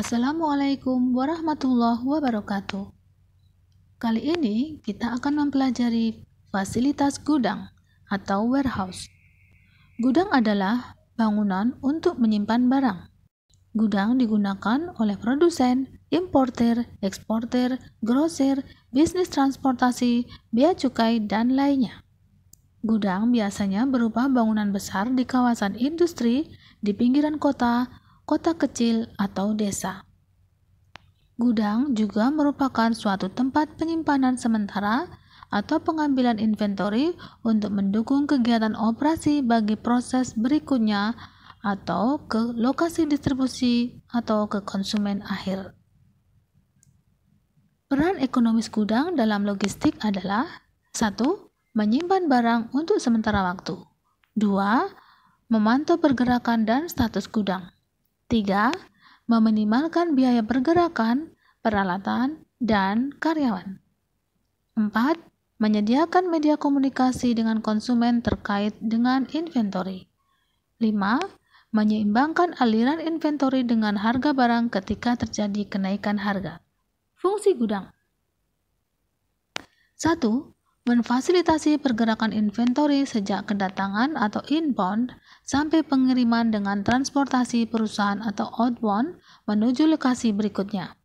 Assalamualaikum warahmatullahi wabarakatuh. Kali ini kita akan mempelajari fasilitas gudang atau warehouse. Gudang adalah bangunan untuk menyimpan barang. Gudang digunakan oleh produsen, importer, eksporter, grosir, bisnis transportasi, bea cukai, dan lainnya. Gudang biasanya berupa bangunan besar di kawasan industri, di pinggiran kota, kota kecil, atau desa. Gudang juga merupakan suatu tempat penyimpanan sementara atau pengambilan inventory untuk mendukung kegiatan operasi bagi proses berikutnya atau ke lokasi distribusi atau ke konsumen akhir. Peran ekonomis gudang dalam logistik adalah 1. Menyimpan barang untuk sementara waktu. 2. Memantau pergerakan dan status gudang. 3. Meminimalkan biaya pergerakan, peralatan, dan karyawan. 4. Menyediakan media komunikasi dengan konsumen terkait dengan inventory. 5. Menyeimbangkan aliran inventory dengan harga barang ketika terjadi kenaikan harga. Fungsi gudang 1. Memfasilitasi pergerakan inventory sejak kedatangan atau inbound sampai pengiriman dengan transportasi perusahaan atau outbound menuju lokasi berikutnya.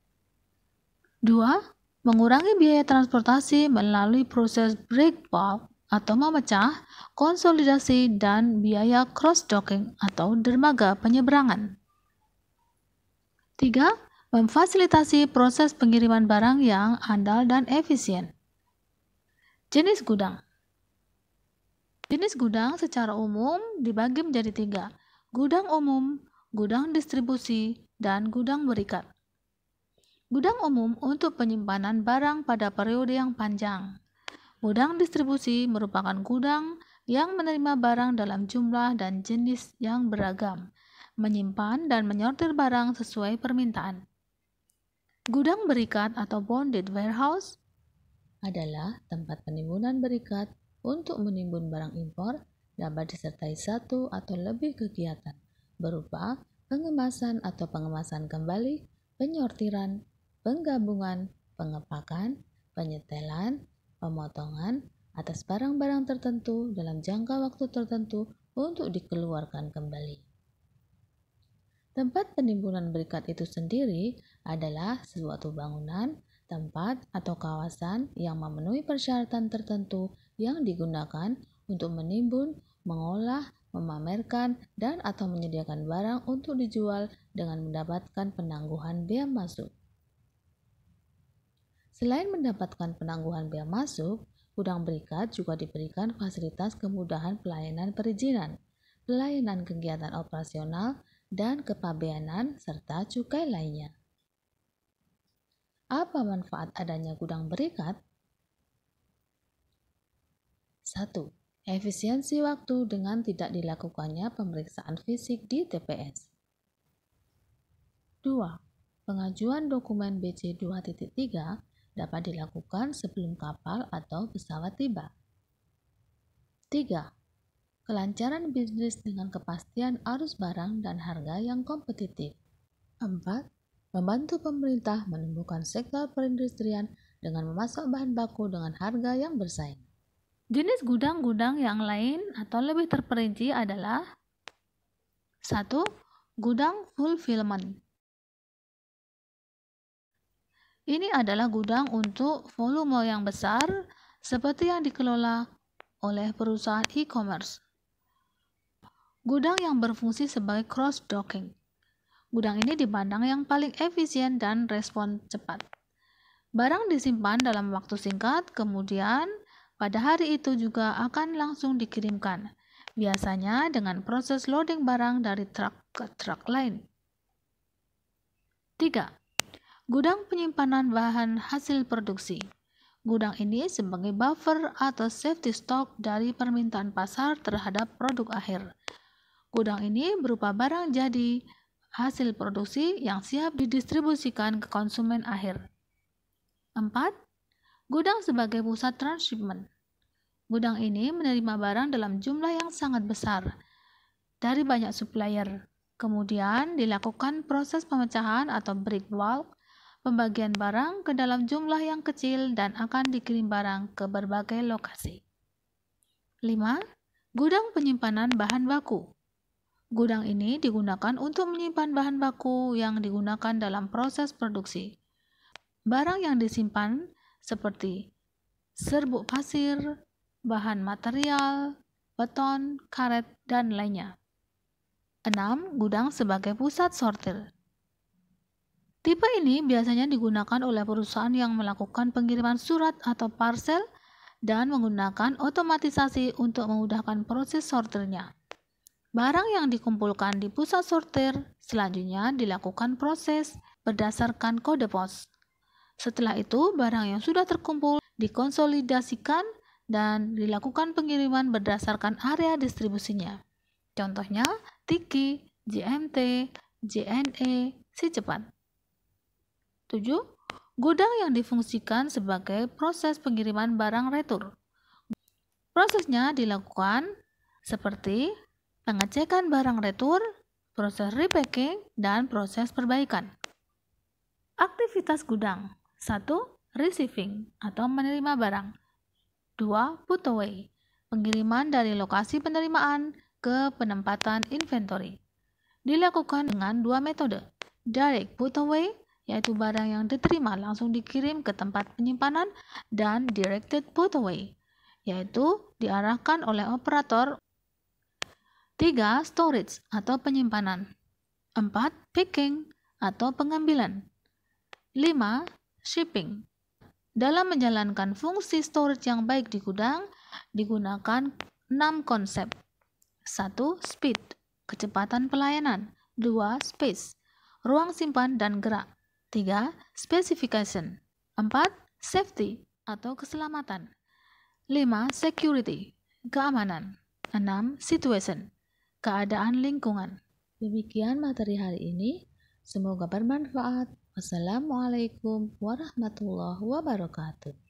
2. Mengurangi biaya transportasi melalui proses break bulk atau memecah, konsolidasi, dan biaya cross-docking atau dermaga penyeberangan. 3. Memfasilitasi proses pengiriman barang yang andal dan efisien. Jenis gudang. Jenis gudang secara umum dibagi menjadi 3. Gudang umum, gudang distribusi, dan gudang berikat. Gudang umum untuk penyimpanan barang pada periode yang panjang. Gudang distribusi merupakan gudang yang menerima barang dalam jumlah dan jenis yang beragam, menyimpan dan menyortir barang sesuai permintaan. Gudang berikat atau bonded warehouse adalah tempat penimbunan berikat untuk menimbun barang impor, dapat disertai satu atau lebih kegiatan berupa pengemasan atau pengemasan kembali, penyortiran, penggabungan, pengepakan, penyetelan, pemotongan atas barang-barang tertentu dalam jangka waktu tertentu untuk dikeluarkan kembali. Tempat penimbunan berikat itu sendiri adalah suatu bangunan, tempat, atau kawasan yang memenuhi persyaratan tertentu yang digunakan untuk menimbun, mengolah, memamerkan, dan atau menyediakan barang untuk dijual dengan mendapatkan penangguhan bea masuk. Selain mendapatkan penangguhan bea masuk, gudang berikat juga diberikan fasilitas kemudahan pelayanan perizinan, pelayanan kegiatan operasional, dan kepabeanan serta cukai lainnya. Apa manfaat adanya gudang berikat? 1. Efisiensi waktu dengan tidak dilakukannya pemeriksaan fisik di TPS. 2. Pengajuan dokumen BC 2.3 dapat dilakukan sebelum kapal atau pesawat tiba. 3. Kelancaran bisnis dengan kepastian arus barang dan harga yang kompetitif. 4. Membantu pemerintah menumbuhkan sektor perindustrian dengan memasok bahan baku dengan harga yang bersaing. Jenis gudang-gudang yang lain atau lebih terperinci adalah 1. Gudang fulfillment. Ini adalah gudang untuk volume yang besar seperti yang dikelola oleh perusahaan e-commerce. Gudang yang berfungsi sebagai cross-docking. Gudang ini dipandang yang paling efisien dan respon cepat. Barang disimpan dalam waktu singkat, kemudian pada hari itu juga akan langsung dikirimkan, biasanya dengan proses loading barang dari truk ke truk lain. 3. Gudang penyimpanan bahan hasil produksi. Gudang ini sebagai buffer atau safety stock dari permintaan pasar terhadap produk akhir. Gudang ini berupa barang jadi hasil produksi yang siap didistribusikan ke konsumen akhir. 4. Gudang sebagai pusat transshipment. Gudang ini menerima barang dalam jumlah yang sangat besar dari banyak supplier Kemudian dilakukan proses pemecahan atau break bulk, pembagian barang ke dalam jumlah yang kecil dan akan dikirim barang ke berbagai lokasi. 5. Gudang penyimpanan bahan baku. Gudang ini digunakan untuk menyimpan bahan baku yang digunakan dalam proses produksi. Barang yang disimpan seperti serbuk pasir, bahan material, beton, karet, dan lainnya. 6. Gudang sebagai pusat sortir. Tipe ini biasanya digunakan oleh perusahaan yang melakukan pengiriman surat atau parcel dan menggunakan otomatisasi untuk memudahkan proses sortirnya. Barang yang dikumpulkan di pusat sortir selanjutnya dilakukan proses berdasarkan kode pos. Setelah itu, barang yang sudah terkumpul dikonsolidasikan dan dilakukan pengiriman berdasarkan area distribusinya. Contohnya, Tiki, JMT, JNE, si cepat. 7. Gudang yang difungsikan sebagai proses pengiriman barang retur. Prosesnya dilakukan seperti pengecekan barang retur, proses repacking, dan proses perbaikan. Aktivitas gudang. 1. Receiving atau menerima barang. 2. Put away, pengiriman dari lokasi penerimaan ke penempatan inventory. Dilakukan dengan dua metode. Direct put away, yaitu barang yang diterima langsung dikirim ke tempat penyimpanan, dan directed put away, yaitu diarahkan oleh operator. 3. Storage atau penyimpanan. 4. Picking atau pengambilan. 5. Shipping. Dalam menjalankan fungsi storage yang baik di gudang, digunakan 6 konsep. 1. Speed, kecepatan pelayanan. 2. Space, ruang simpan dan gerak. 3. Specification. 4. Safety atau keselamatan. 5. Security, keamanan. 6. Situation, keadaan lingkungan. Demikian materi hari ini. Semoga bermanfaat. Wassalamualaikum warahmatullahi wabarakatuh.